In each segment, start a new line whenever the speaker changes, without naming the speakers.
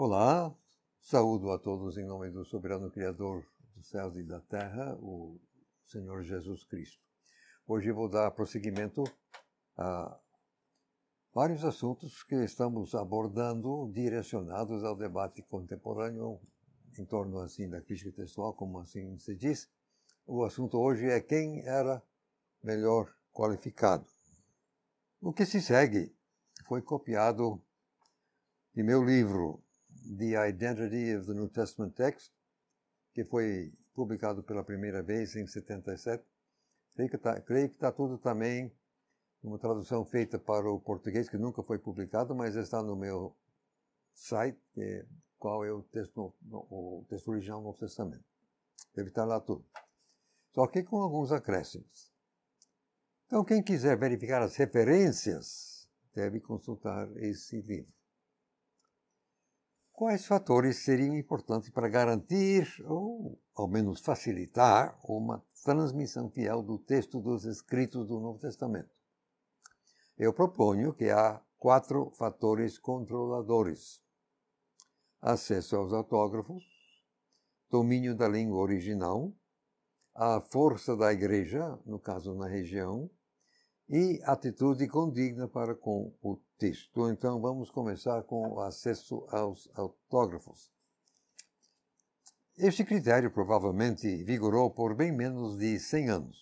Olá, saúdo a todos em nome do soberano Criador dos céus e da terra, o Senhor Jesus Cristo. Hoje vou dar prosseguimento a vários assuntos que estamos abordando direcionados ao debate contemporâneo em torno assim da crítica textual, como assim se diz. O assunto hoje é quem era melhor qualificado. O que se segue foi copiado de meu livro The Identity of the New Testament Text, que foi publicado pela primeira vez em 77. Creio que está tudo também uma tradução feita para o português, que nunca foi publicado, mas está no meu site, qual é o texto original do Novo Testamento. Deve estar lá tudo. Só que com alguns acréscimos. Então, quem quiser verificar as referências, deve consultar esse livro. Quais fatores seriam importantes para garantir, ou ao menos facilitar, uma transmissão fiel do texto dos escritos do Novo Testamento? Eu proponho que há 4 fatores controladores: acesso aos autógrafos, domínio da língua original, a força da igreja, no caso na região, e atitude condigna para com o texto. Então, vamos começar com o acesso aos autógrafos. Este critério provavelmente vigorou por bem menos de 100 anos.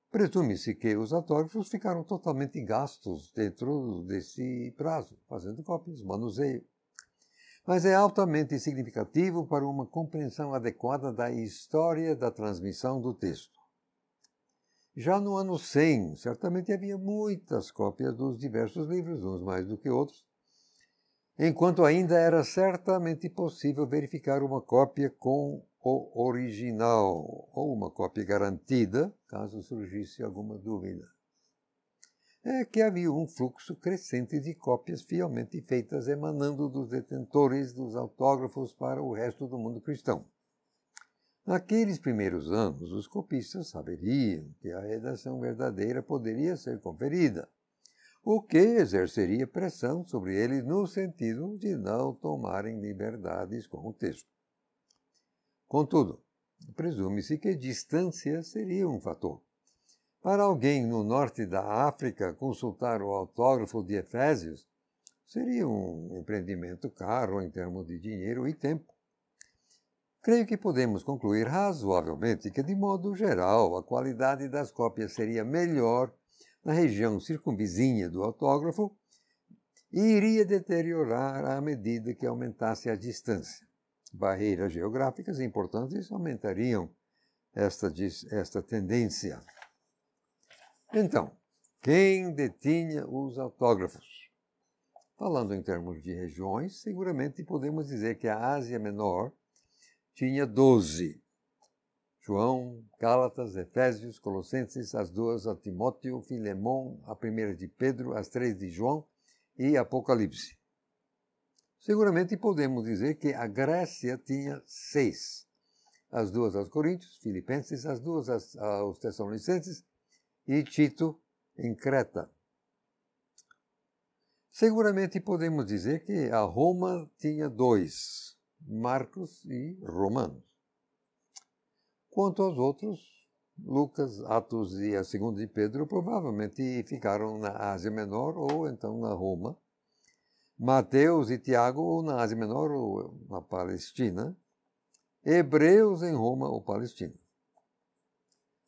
Presume-se que os autógrafos ficaram totalmente gastos dentro desse prazo, fazendo cópias, manuseio. Mas é altamente significativo para uma compreensão adequada da história da transmissão do texto. Já no ano 100, certamente havia muitas cópias dos diversos livros, uns mais do que outros, enquanto ainda era certamente possível verificar uma cópia com o original, ou uma cópia garantida, caso surgisse alguma dúvida. É que havia um fluxo crescente de cópias fielmente feitas emanando dos detentores dos autógrafos para o resto do mundo cristão. Naqueles primeiros anos, os copistas saberiam que a redação verdadeira poderia ser conferida, o que exerceria pressão sobre eles no sentido de não tomarem liberdades com o texto. Contudo, presume-se que distância seria um fator. Para alguém no norte da África consultar o autógrafo de Efésios seria um empreendimento caro em termos de dinheiro e tempo. Creio que podemos concluir razoavelmente que, de modo geral, a qualidade das cópias seria melhor na região circunvizinha do autógrafo e iria deteriorar à medida que aumentasse a distância. Barreiras geográficas importantes aumentariam esta tendência. Então, quem detinha os autógrafos? Falando em termos de regiões, seguramente podemos dizer que a Ásia Menor tinha 12. João, Gálatas, Efésios, Colossenses, as 2 a Timóteo, Filemão, a 1 de Pedro, as 3 de João e Apocalipse. Seguramente podemos dizer que a Grécia tinha 6. As 2 aos Coríntios, Filipenses, as 2 aos Tessalonicenses e Tito em Creta. Seguramente podemos dizer que a Roma tinha 2. Marcos e Romanos. Quanto aos outros, Lucas, Atos e a 2 de Pedro provavelmente ficaram na Ásia Menor ou então na Roma. Mateus e Tiago ou na Ásia Menor ou na Palestina. Hebreus em Roma ou Palestina.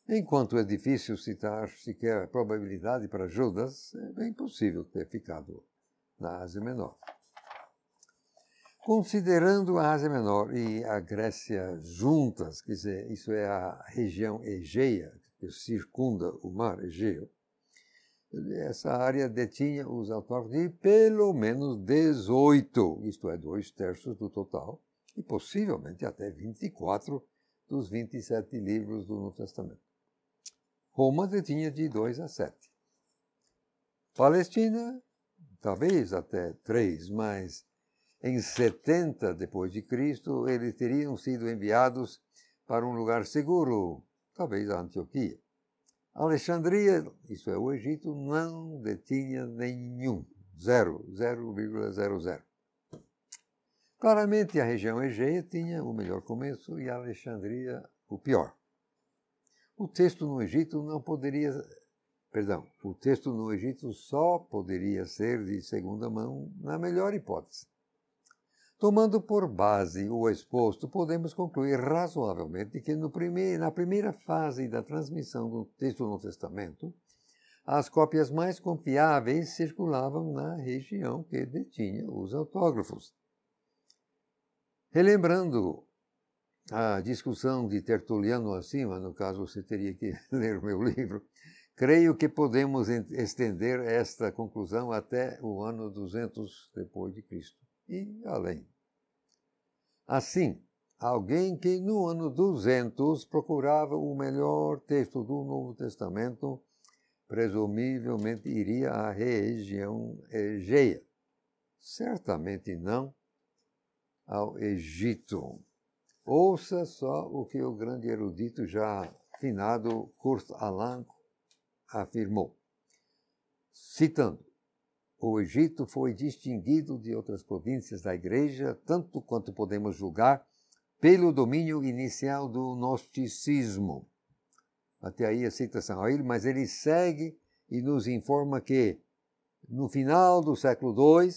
Enquanto é difícil citar sequer a probabilidade para Judas, é bem possível ter ficado na Ásia Menor. Considerando a Ásia Menor e a Grécia juntas, quer dizer, isso é a região Egeia, que circunda o mar Egeu, essa área detinha os autógrafos de pelo menos 18, isto é, 2/3 do total, e possivelmente até 24 dos 27 livros do Novo Testamento. Roma detinha de 2 a 7. Palestina, talvez até 3, mas em 70 depois de Cristo, eles teriam sido enviados para um lugar seguro, talvez a Antioquia. Alexandria, isso é o Egito, não detinha nenhum, 0,00. Claramente, a região Egeia tinha o melhor começo e a Alexandria o pior. O texto no Egito só poderia ser de segunda mão na melhor hipótese. Tomando por base o exposto, podemos concluir razoavelmente que na primeira fase da transmissão do texto do Novo Testamento, as cópias mais confiáveis circulavam na região que detinha os autógrafos. Relembrando a discussão de Tertuliano acima, no caso você teria que ler o meu livro, creio que podemos estender esta conclusão até o ano 200 depois de Cristo e além. Assim, alguém que no ano 200 procurava o melhor texto do Novo Testamento, presumivelmente iria à região Egeia. Certamente não ao Egito. Ouça só o que o grande erudito já finado Kurt Aland afirmou. Citando, o Egito foi distinguido de outras províncias da Igreja, tanto quanto podemos julgar, pelo domínio inicial do gnosticismo. Até aí a citação a ele, mas ele segue e nos informa que, no final do século II,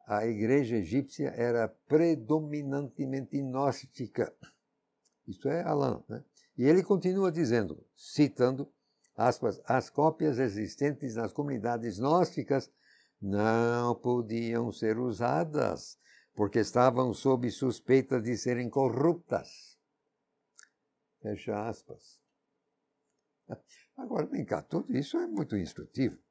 a Igreja egípcia era predominantemente gnóstica. Isto é Aland, né? E ele continua dizendo, citando, aspas, as cópias existentes nas comunidades gnósticas não podiam ser usadas, porque estavam sob suspeita de serem corruptas. Fecha aspas. Agora, vem cá, tudo isso é muito instrutivo.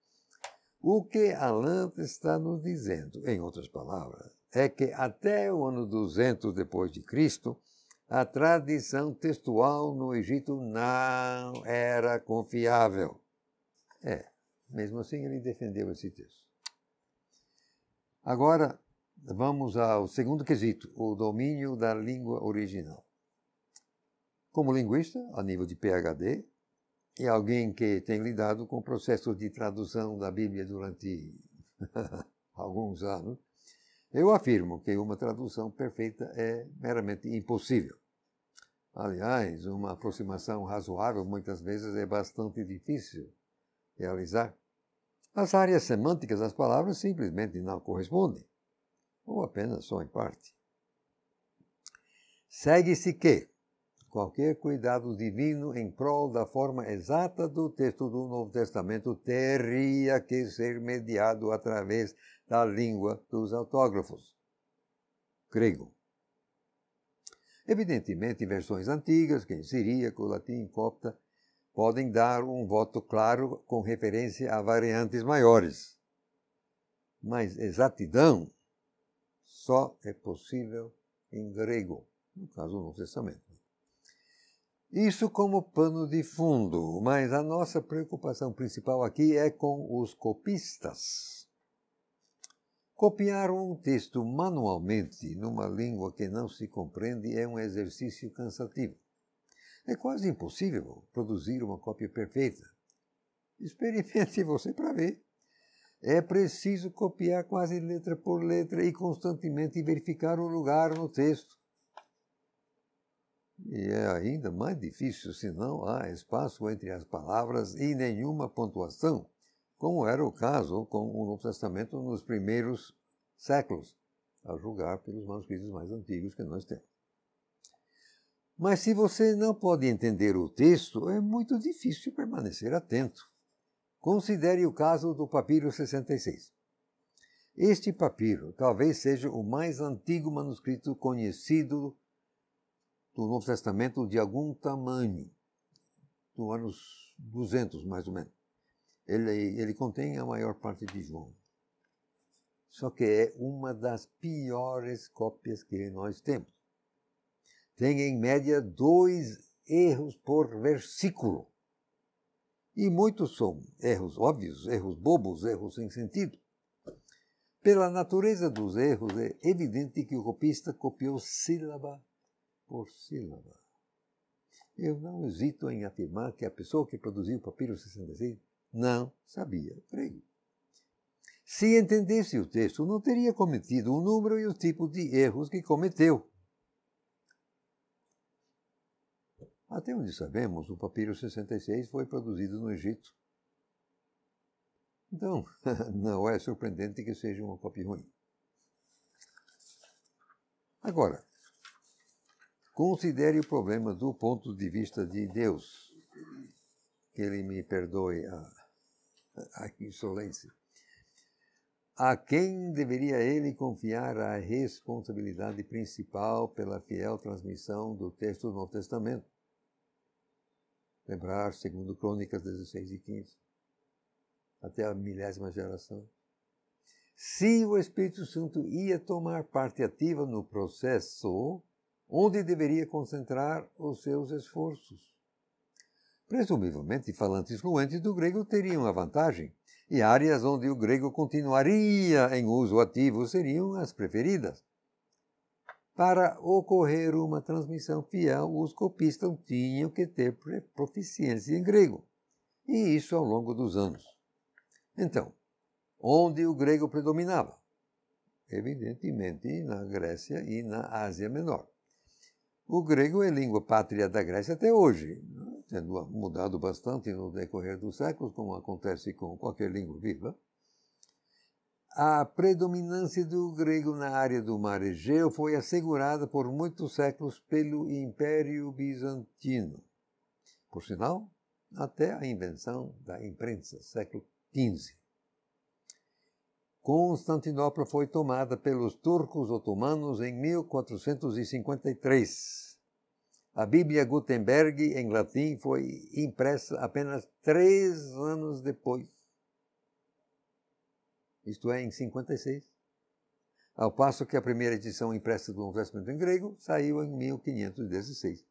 O que Aland está nos dizendo, em outras palavras, é que até o ano 200 depois de Cristo, a tradição textual no Egito não era confiável. Mesmo assim ele defendeu esse texto. Agora, vamos ao segundo quesito, o domínio da língua original. Como linguista, a nível de PhD, e alguém que tem lidado com o processo de tradução da Bíblia durante alguns anos, eu afirmo que uma tradução perfeita é meramente impossível. Aliás, uma aproximação razoável muitas vezes é bastante difícil realizar. As áreas semânticas das palavras simplesmente não correspondem, ou apenas só em parte. Segue-se que qualquer cuidado divino em prol da forma exata do texto do Novo Testamento teria que ser mediado através da língua dos autógrafos. Grego. Evidentemente, versões antigas, que em siríaco, latim, copta, podem dar um voto claro com referência a variantes maiores. Mas exatidão só é possível em grego, no caso do Novo Testamento. Isso como pano de fundo, mas a nossa preocupação principal aqui é com os copistas. Copiar um texto manualmente numa língua que não se compreende é um exercício cansativo. É quase impossível produzir uma cópia perfeita. Experimente você para ver. É preciso copiar quase letra por letra e constantemente verificar o lugar no texto. E é ainda mais difícil se não há espaço entre as palavras e nenhuma pontuação, como era o caso com o Novo Testamento nos primeiros séculos, a julgar pelos manuscritos mais antigos que nós temos. Mas se você não pode entender o texto, é muito difícil permanecer atento. Considere o caso do papiro 66. Este papiro talvez seja o mais antigo manuscrito conhecido do Novo Testamento de algum tamanho, do anos 200 mais ou menos. Ele contém a maior parte de João. Só que é uma das piores cópias que nós temos. Tem em média 2 erros por versículo. E muitos são erros óbvios, erros bobos, erros sem sentido. Pela natureza dos erros, é evidente que o copista copiou sílaba por sílaba. Eu não hesito em afirmar que a pessoa que produziu o papiro 66 não sabia grego. Se entendesse o texto, não teria cometido o número e o tipo de erros que cometeu. Até onde sabemos, o papiro 66 foi produzido no Egito. Então, não é surpreendente que seja uma cópia ruim. Agora, considere o problema do ponto de vista de Deus. Que Ele me perdoe a insolência. A quem deveria ele confiar a responsabilidade principal pela fiel transmissão do texto do Novo Testamento? Lembrar, segundo Crônicas 16 e 15, até a 1000ª geração. Se o Espírito Santo ia tomar parte ativa no processo, onde deveria concentrar os seus esforços? Presumivelmente, falantes fluentes do grego teriam a vantagem, e áreas onde o grego continuaria em uso ativo seriam as preferidas. Para ocorrer uma transmissão fiel, os copistas tinham que ter proficiência em grego, e isso ao longo dos anos. Então, onde o grego predominava? Evidentemente na Grécia e na Ásia Menor. O grego é língua pátria da Grécia até hoje, tendo mudado bastante no decorrer dos séculos, como acontece com qualquer língua viva. A predominância do grego na área do Mar Egeu foi assegurada por muitos séculos pelo Império Bizantino. Por sinal, até a invenção da imprensa, século XV. Constantinopla foi tomada pelos turcos otomanos em 1453. A Bíblia Gutenberg, em latim, foi impressa apenas 3 anos depois. Isto é, em 56. Ao passo que a primeira edição impressa do Novo Testamento em grego saiu em 1516.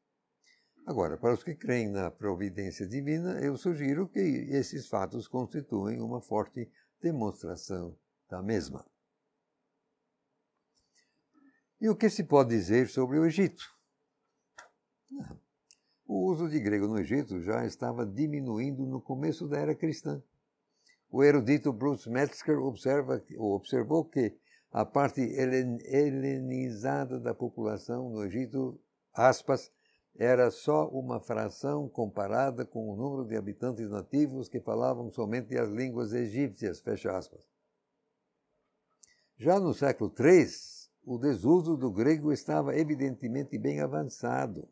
Agora, para os que creem na providência divina, eu sugiro que esses fatos constituem uma forte demonstração da mesma. E o que se pode dizer sobre o Egito? O uso de grego no Egito já estava diminuindo no começo da era cristã. O erudito Bruce Metzger observou que a parte helenizada da população no Egito, aspas, era só uma fração comparada com o número de habitantes nativos que falavam somente as línguas egípcias, fecha aspas. Já no século III, o desuso do grego estava evidentemente bem avançado.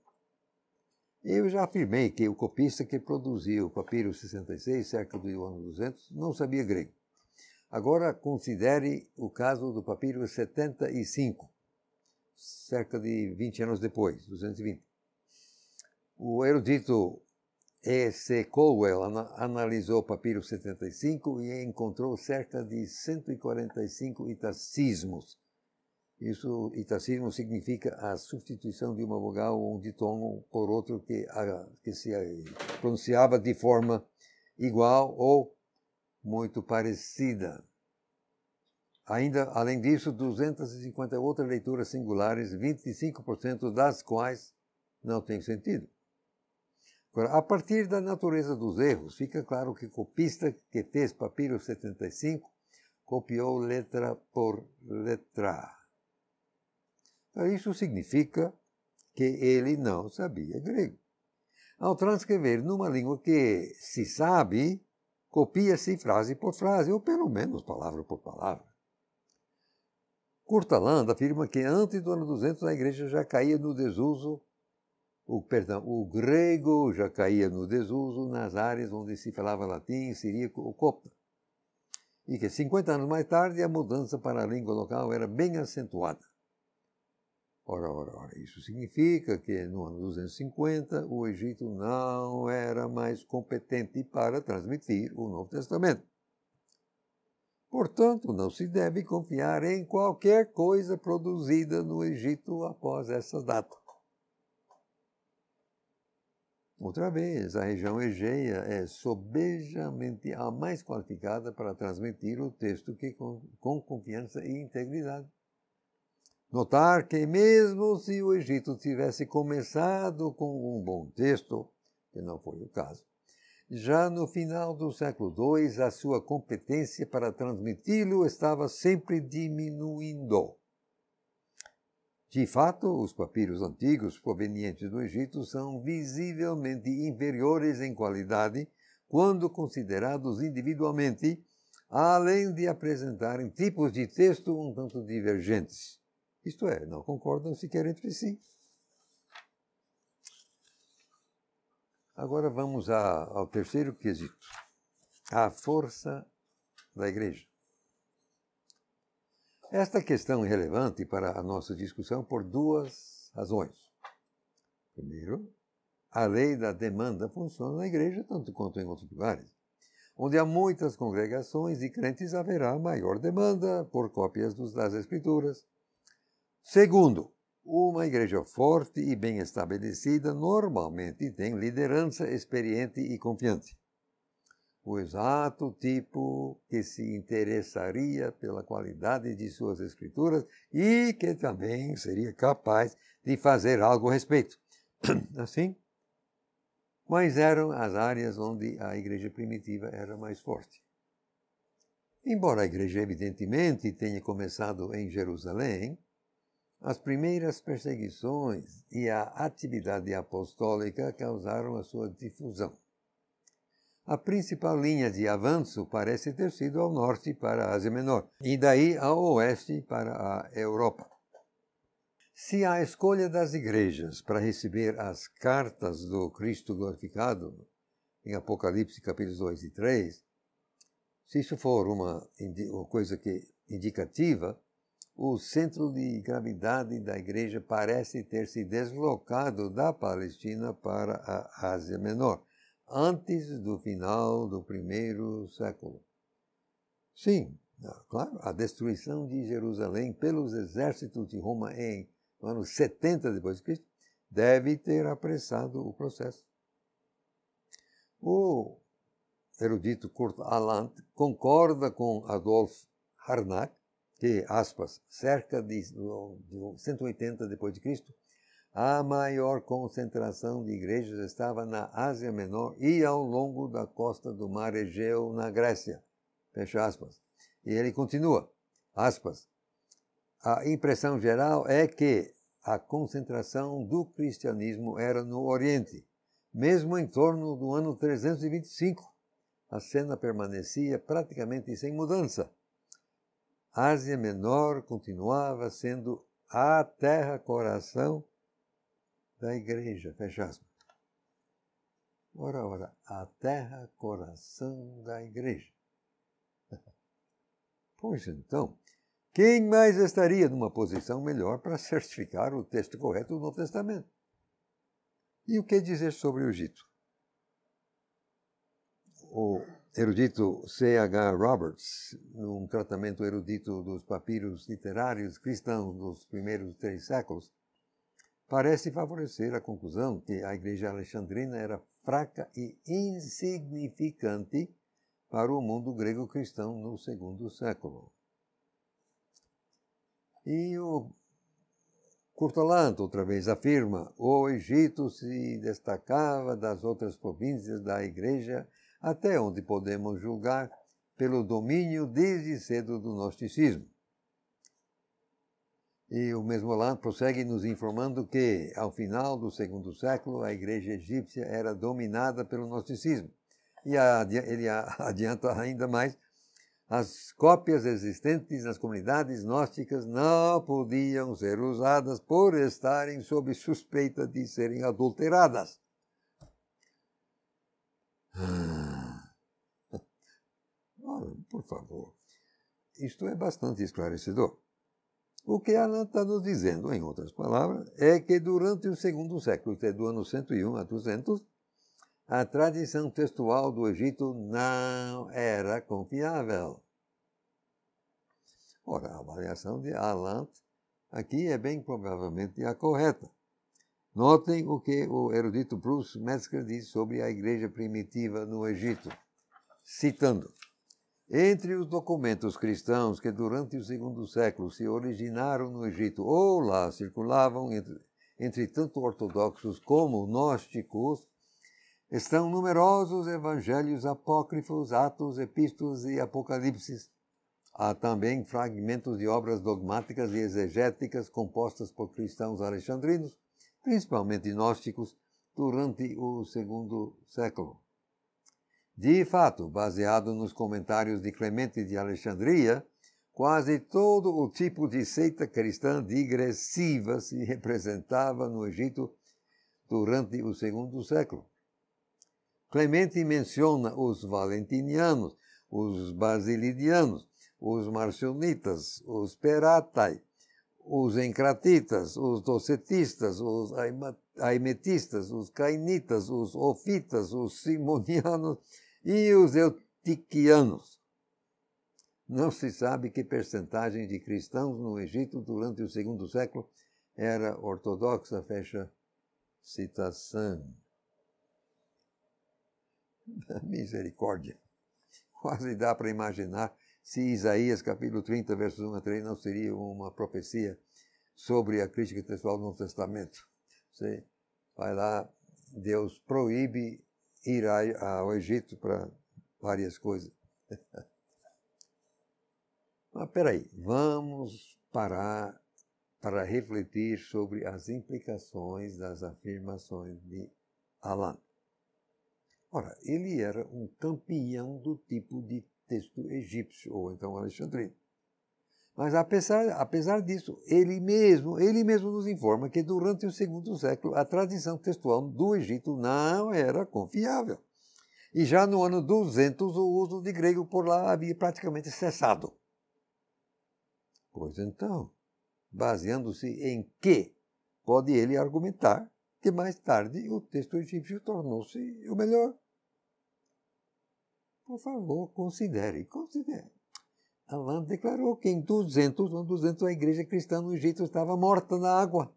Eu já afirmei que o copista que produziu o papiro 66, cerca do ano 200, não sabia grego. Agora considere o caso do papiro 75, cerca de 20 anos depois, 220. O erudito E.C. Colwell analisou o papiro 75 e encontrou cerca de 145 itacismos. Isso, itacismo, significa a substituição de uma vogal ou um ditongo por outro que se pronunciava de forma igual ou muito parecida. Ainda, além disso, 250 outras leituras singulares, 25% das quais não têm sentido. Agora, a partir da natureza dos erros, fica claro que o copista que fez papiro 75 copiou letra por letra. Isso significa que ele não sabia grego. Ao transcrever numa língua que se sabe, copia-se frase por frase, ou pelo menos palavra por palavra. Courtaland afirma que antes do ano 200 a igreja já caía no desuso, o grego já caía no desuso nas áreas onde se falava latim, siríaco ou copta. E que 50 anos mais tarde a mudança para a língua local era bem acentuada. Ora, isso significa que no ano 250 o Egito não era mais competente para transmitir o Novo Testamento. Portanto, não se deve confiar em qualquer coisa produzida no Egito após essa data. Outra vez, a região Egeia é sobejamente a mais qualificada para transmitir o texto com confiança e integridade. Notar que mesmo se o Egito tivesse começado com um bom texto, que não foi o caso, Já no final do século II, a sua competência para transmiti-lo estava sempre diminuindo. De fato, os papiros antigos provenientes do Egito são visivelmente inferiores em qualidade quando considerados individualmente, além de apresentarem tipos de texto um tanto divergentes. Isto é, não concordam sequer entre si. Agora vamos ao terceiro quesito, a força da Igreja. Esta questão é relevante para a nossa discussão por duas razões. Primeiro, a lei da demanda funciona na Igreja tanto quanto em outros lugares. Onde há muitas congregações e crentes, haverá maior demanda por cópias das Escrituras. Segundo, uma igreja forte e bem estabelecida normalmente tem liderança experiente e confiante. O exato tipo que se interessaria pela qualidade de suas escrituras e que também seria capaz de fazer algo a respeito. Assim, quais eram as áreas onde a igreja primitiva era mais forte? Embora a igreja evidentemente tenha começado em Jerusalém, as primeiras perseguições e a atividade apostólica causaram a sua difusão. A principal linha de avanço parece ter sido ao norte para a Ásia Menor, e daí ao oeste para a Europa. Se a escolha das igrejas para receber as cartas do Cristo glorificado, em Apocalipse capítulos 2 e 3, se isso for uma coisa indicativa, o centro de gravidade da igreja parece ter se deslocado da Palestina para a Ásia Menor, antes do final do primeiro século. Sim, claro, a destruição de Jerusalém pelos exércitos de Roma no ano 70 depois de Cristo deve ter apressado o processo. O erudito Kurt Aland concorda com Adolf Harnack que, aspas, cerca de 180 depois de Cristo, a maior concentração de igrejas estava na Ásia Menor e ao longo da costa do Mar Egeu, na Grécia. Fecha aspas. E ele continua, aspas, a impressão geral é que a concentração do cristianismo era no Oriente. Mesmo em torno do ano 325, a cena permanecia praticamente sem mudança. A Ásia Menor continuava sendo a terra-coração da igreja, fecha aspas. Ora, a terra-coração da igreja. Pois então, quem mais estaria numa posição melhor para certificar o texto correto do Novo Testamento? E o que dizer sobre o Egito? O erudito C.H. Roberts, num tratamento erudito dos papiros literários cristãos dos primeiros 3 séculos, parece favorecer a conclusão que a igreja alexandrina era fraca e insignificante para o mundo grego cristão no 2º século. E o Courtelant, outra vez, afirma: o Egito se destacava das outras províncias da igreja até onde podemos julgar pelo domínio desde cedo do gnosticismo. E o mesmo Aland prossegue nos informando que, ao final do 2º século, a igreja egípcia era dominada pelo gnosticismo. E ele adianta ainda mais: as cópias existentes nas comunidades gnósticas não podiam ser usadas por estarem sob suspeita de serem adulteradas. Olha, por favor, isto é bastante esclarecedor. O que Aland está nos dizendo, em outras palavras, é que durante o 2º século, do ano 101 a 200, a tradição textual do Egito não era confiável. Ora, a avaliação de Aland aqui é bem provavelmente a correta. Notem o que o erudito Bruce Metzger diz sobre a igreja primitiva no Egito, citando: entre os documentos cristãos que durante o 2º século se originaram no Egito ou lá circulavam entre tanto ortodoxos como gnósticos, Estão numerosos evangelhos apócrifos, Atos, Epístolas e Apocalipses. Há também fragmentos de obras dogmáticas e exegéticas compostas por cristãos alexandrinos, principalmente gnósticos, durante o segundo século. De fato, baseado nos comentários de Clemente de Alexandria, quase todo o tipo de seita cristã digressiva se representava no Egito durante o segundo século. Clemente menciona os valentinianos, os basilidianos, os marcionitas, os peratai, os encratitas, os docetistas, os aimetistas, os cainitas, os ofitas, os simonianos e os eutiquianos. Não se sabe que percentagem de cristãos no Egito durante o segundo século era ortodoxa, fecha citação. Misericórdia. Quase dá para imaginar se Isaías capítulo 30, versos 1 a 3 não seria uma profecia sobre a crítica textual do Novo Testamento. Você vai lá, Deus proíbe ir ao Egito para várias coisas. Mas peraí, vamos parar para refletir sobre as implicações das afirmações de Alan. Ora, ele era um campeão do tipo de texto egípcio, ou então alexandrino. Mas apesar disso, ele mesmo nos informa que durante o segundo século a tradição textual do Egito não era confiável. E já no ano 200 o uso de grego por lá havia praticamente cessado. Pois então, baseando-se em que pode ele argumentar que mais tarde o texto egípcio tornou-se o melhor? Por favor, considere. Alan declarou que em 200 a igreja cristã no Egito estava morta na água.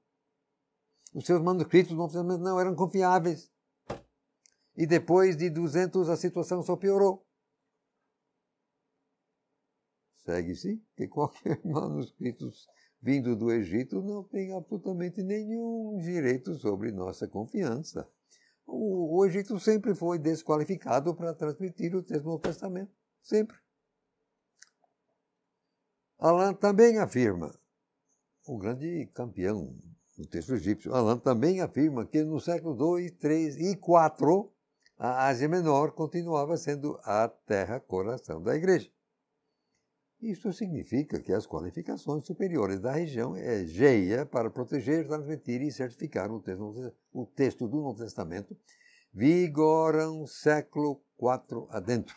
Os seus manuscritos do Novo Testamento não eram confiáveis. E depois de 200 a situação só piorou. Segue-se que qualquer manuscrito vindo do Egito não tem absolutamente nenhum direito sobre nossa confiança. O Egito sempre foi desqualificado para transmitir o texto do Novo Testamento. Sempre. Alan também afirma, o grande campeão do texto egípcio, Alan também afirma que no século 2, 3 e 4, a Ásia Menor continuava sendo a terra-coração da igreja. Isso significa que as qualificações superiores da região Egeia para proteger, transmitir e certificar o texto do Novo Testamento vigoram século IV adentro.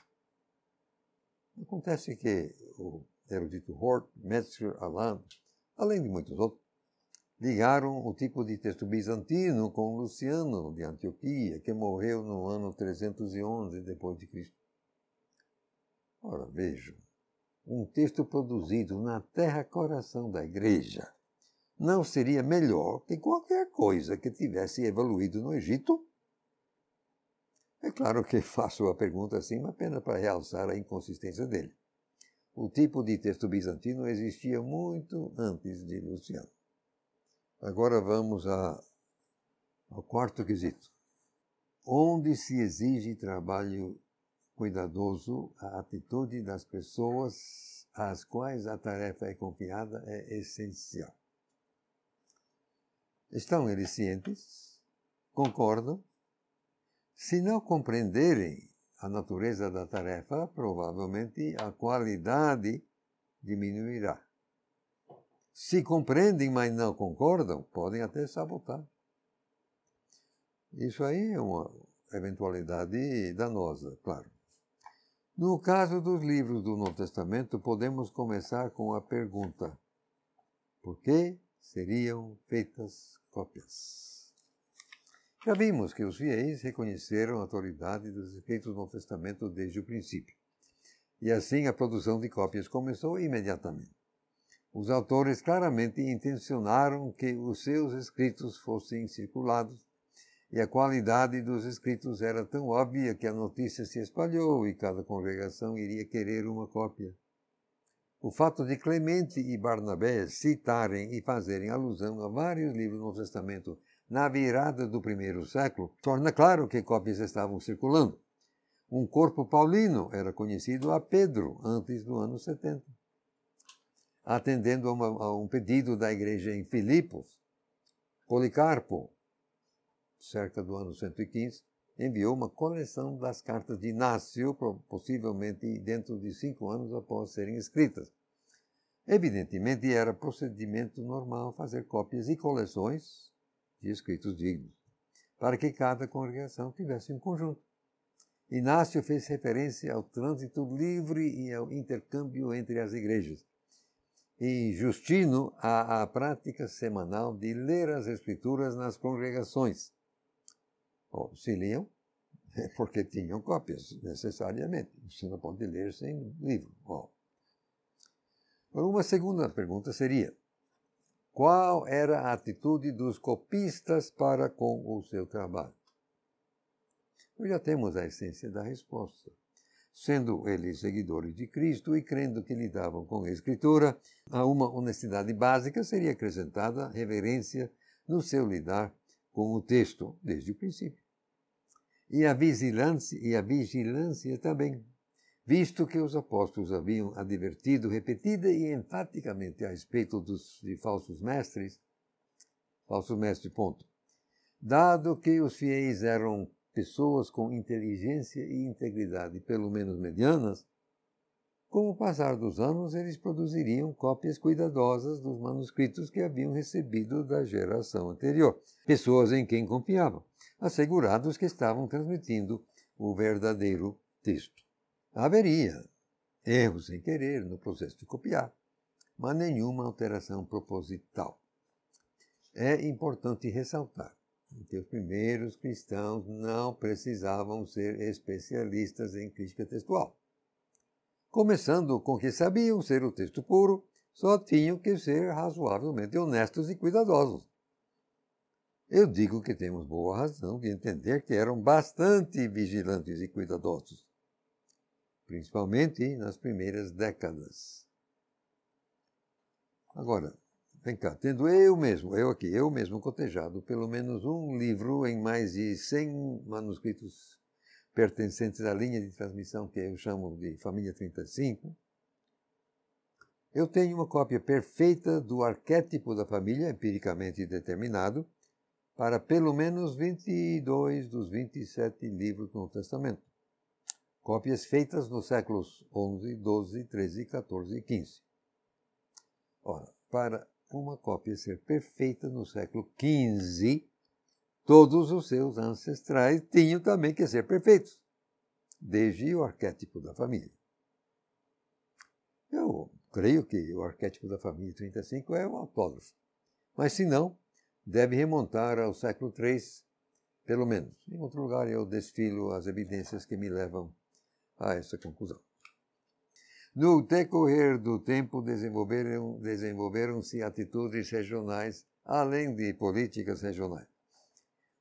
Acontece que o erudito Hort, Metzger, Alan, além de muitos outros, ligaram o tipo de texto bizantino com Luciano de Antioquia, que morreu no ano 311 depois de Cristo. Ora, vejam, um texto produzido na terra-coração da igreja não seria melhor que qualquer coisa que tivesse evoluído no Egito? É claro que faço a pergunta assim, mas apenas para realçar a inconsistência dele. O tipo de texto bizantino existia muito antes de Luciano. Agora vamos ao quarto quesito. Onde se exige trabalho cuidadoso, a atitude das pessoas às quais a tarefa é confiada é essencial. Estão eles cientes? Concordam? Se não compreenderem a natureza da tarefa, provavelmente a qualidade diminuirá. Se compreendem, mas não concordam, podem até sabotar. Isso aí é uma eventualidade danosa, claro. No caso dos livros do Novo Testamento, podemos começar com a pergunta: por que seriam feitas cópias? Já vimos que os fiéis reconheceram a autoridade dos escritos do Novo Testamento desde o princípio. E assim a produção de cópias começou imediatamente. Os autores claramente intencionaram que os seus escritos fossem circulados, e a qualidade dos escritos era tão óbvia que a notícia se espalhou e cada congregação iria querer uma cópia. O fato de Clemente e Barnabé citarem e fazerem alusão a vários livros do Novo Testamento na virada do primeiro século, torna claro que cópias estavam circulando. Um corpo paulino era conhecido a Pedro antes do ano 70. Atendendo a um pedido da igreja em Filipos, Policarpo, cerca do ano 115, enviou uma coleção das cartas de Inácio, possivelmente dentro de 5 anos após serem escritas. Evidentemente, era procedimento normal fazer cópias e coleções de escritos dignos, para que cada congregação tivesse um conjunto. Inácio fez referência ao trânsito livre e ao intercâmbio entre as igrejas. E Justino à prática semanal de ler as Escrituras nas congregações. Se liam, porque tinham cópias, necessariamente. Você não pode ler sem livro. Uma segunda pergunta seria: qual era a atitude dos copistas para com o seu trabalho? Nós já temos a essência da resposta. Sendo eles seguidores de Cristo e crendo que lidavam com a Escritura, a uma honestidade básica seria acrescentada reverência no seu lidar com o texto, desde o princípio. E a vigilância também, visto que os apóstolos haviam advertido repetida e enfaticamente a respeito de falsos mestres, ponto. Dado que os fiéis eram pessoas com inteligência e integridade, pelo menos medianas, com o passar dos anos eles produziriam cópias cuidadosas dos manuscritos que haviam recebido da geração anterior, pessoas em quem confiavam, assegurados que estavam transmitindo o verdadeiro texto. Haveria erros sem querer no processo de copiar, mas nenhuma alteração proposital. É importante ressaltar que os primeiros cristãos não precisavam ser especialistas em crítica textual. Começando com que sabiam ser o texto puro, só tinham que ser razoavelmente honestos e cuidadosos. Eu digo que temos boa razão de entender que eram bastante vigilantes e cuidadosos, principalmente nas primeiras décadas. Agora, vem cá, tendo eu mesmo cotejado pelo menos um livro em mais de 100 manuscritos pertencentes à linha de transmissão que eu chamo de Família 35, eu tenho uma cópia perfeita do arquétipo da família, empiricamente determinado, para pelo menos 22 dos 27 livros do Novo Testamento. Cópias feitas nos séculos 11, 12, 13, 14 e 15. Ora, para uma cópia ser perfeita no século XV, todos os seus ancestrais tinham também que ser perfeitos, desde o arquétipo da família. Eu creio que o arquétipo da família 35 é um autógrafo, mas se não, deve remontar ao século III, pelo menos. Em outro lugar, eu desfilo as evidências que me levam a essa conclusão. No decorrer do tempo, desenvolveram-se atitudes regionais, além de políticas regionais.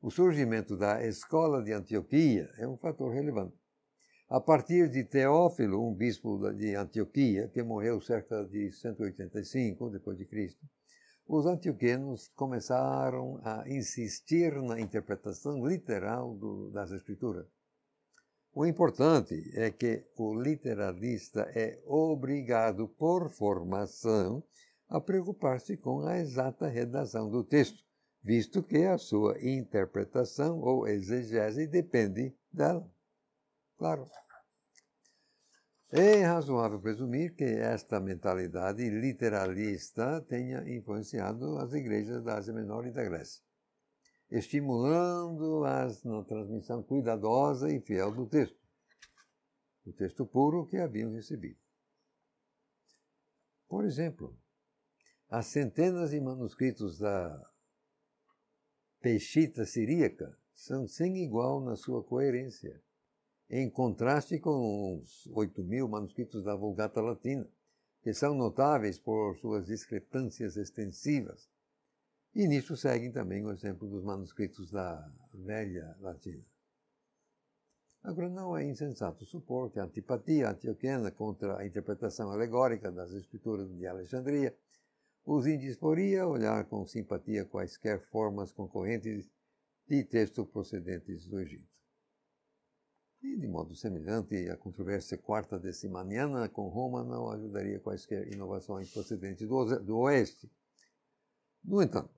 O surgimento da Escola de Antioquia é um fator relevante. A partir de Teófilo, um bispo de Antioquia, que morreu cerca de 185 depois de Cristo, os antioquenos começaram a insistir na interpretação literal das Escrituras. O importante é que o literalista é obrigado, por formação, a preocupar-se com a exata redação do texto, visto que a sua interpretação ou exegese depende dela. Claro. É razoável presumir que esta mentalidade literalista tenha influenciado as igrejas da Ásia Menor e da Grécia, estimulando-as na transmissão cuidadosa e fiel do texto puro que haviam recebido. Por exemplo, as centenas de manuscritos da Peshitta siríaca são sem igual na sua coerência, em contraste com os 8.000 manuscritos da Vulgata Latina, que são notáveis por suas discrepâncias extensivas. E nisso seguem também o exemplo dos manuscritos da Velha Latina. Agora, não é insensato supor que a antipatia antioquena contra a interpretação alegórica das Escrituras de Alexandria os indisporia a olhar com simpatia quaisquer formas concorrentes de texto procedentes do Egito. E, de modo semelhante, a controvérsia quarta decimaniana com Roma não ajudaria quaisquer inovações procedentes do Oeste. No entanto,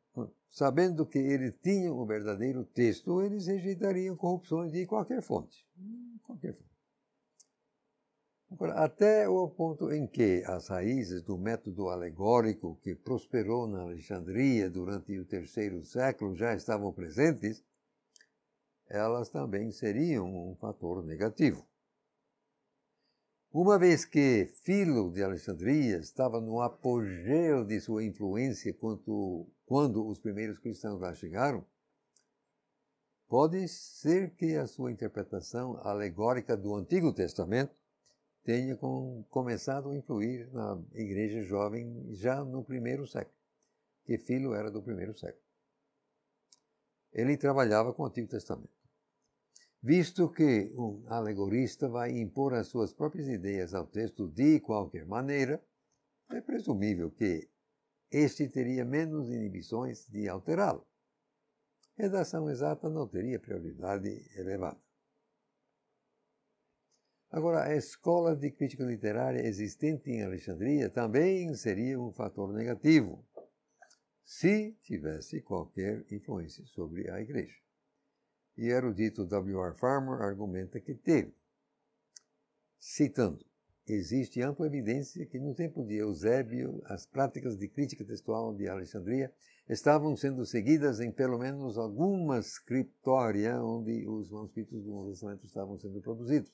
sabendo que eles tinham o verdadeiro texto, eles rejeitariam corrupções de qualquer fonte. Qualquer fonte. Agora, até o ponto em que as raízes do método alegórico que prosperou na Alexandria durante o terceiro século já estavam presentes, elas também seriam um fator negativo. Uma vez que Filo de Alexandria estava no apogeu de sua influência quando os primeiros cristãos lá chegaram, pode ser que a sua interpretação alegórica do Antigo Testamento tenha começado a influir na igreja jovem já no primeiro século, que Filo era do primeiro século. Ele trabalhava com o Antigo Testamento. Visto que um alegorista vai impor as suas próprias ideias ao texto de qualquer maneira, é presumível que este teria menos inibições de alterá-lo. Redação exata não teria prioridade elevada. Agora, a escola de crítica literária existente em Alexandria também seria um fator negativo, se tivesse qualquer influência sobre a igreja. E erudito W.R. Farmer argumenta que teve. Citando, existe ampla evidência que no tempo de Eusébio as práticas de crítica textual de Alexandria estavam sendo seguidas em pelo menos alguma scriptória onde os manuscritos do Novo Testamento estavam sendo produzidos.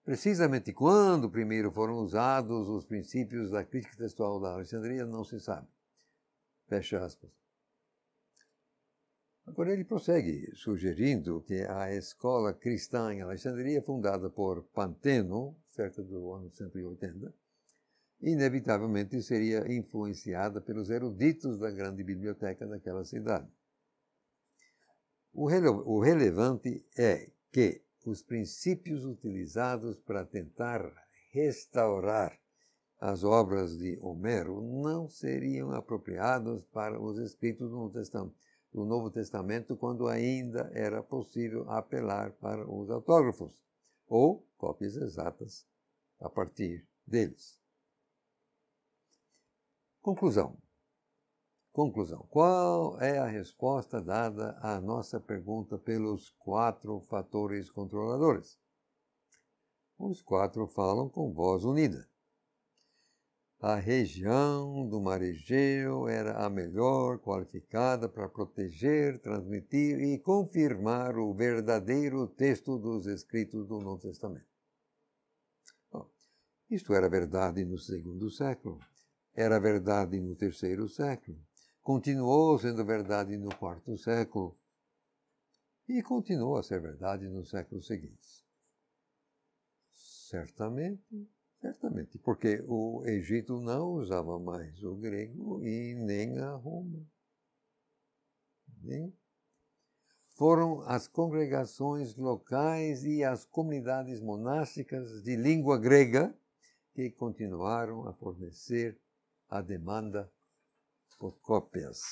Precisamente quando primeiro foram usados os princípios da crítica textual da Alexandria não se sabe. Fecha aspas. Agora ele prossegue, sugerindo que a escola cristã em Alexandria, fundada por Panteno, cerca do ano 180, inevitavelmente seria influenciada pelos eruditos da grande biblioteca daquela cidade. O relevante é que os princípios utilizados para tentar restaurar as obras de Homero não seriam apropriados para os escritos do Novo Testamento quando ainda era possível apelar para os autógrafos, ou cópias exatas a partir deles. Conclusão. Qual é a resposta dada à nossa pergunta pelos 4 fatores controladores? Os 4 falam com voz unida. A região do Mar Egeu era a melhor qualificada para proteger, transmitir e confirmar o verdadeiro texto dos escritos do Novo Testamento. Bom, isto era verdade no segundo século, era verdade no terceiro século, continuou sendo verdade no quarto século e continua a ser verdade nos séculos seguintes. Certamente, porque o Egito não usava mais o grego e nem a Roma. Foram as congregações locais e as comunidades monásticas de língua grega que continuaram a fornecer a demanda por cópias.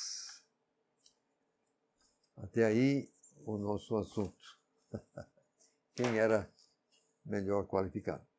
Até aí o nosso assunto. Quem era melhor qualificado?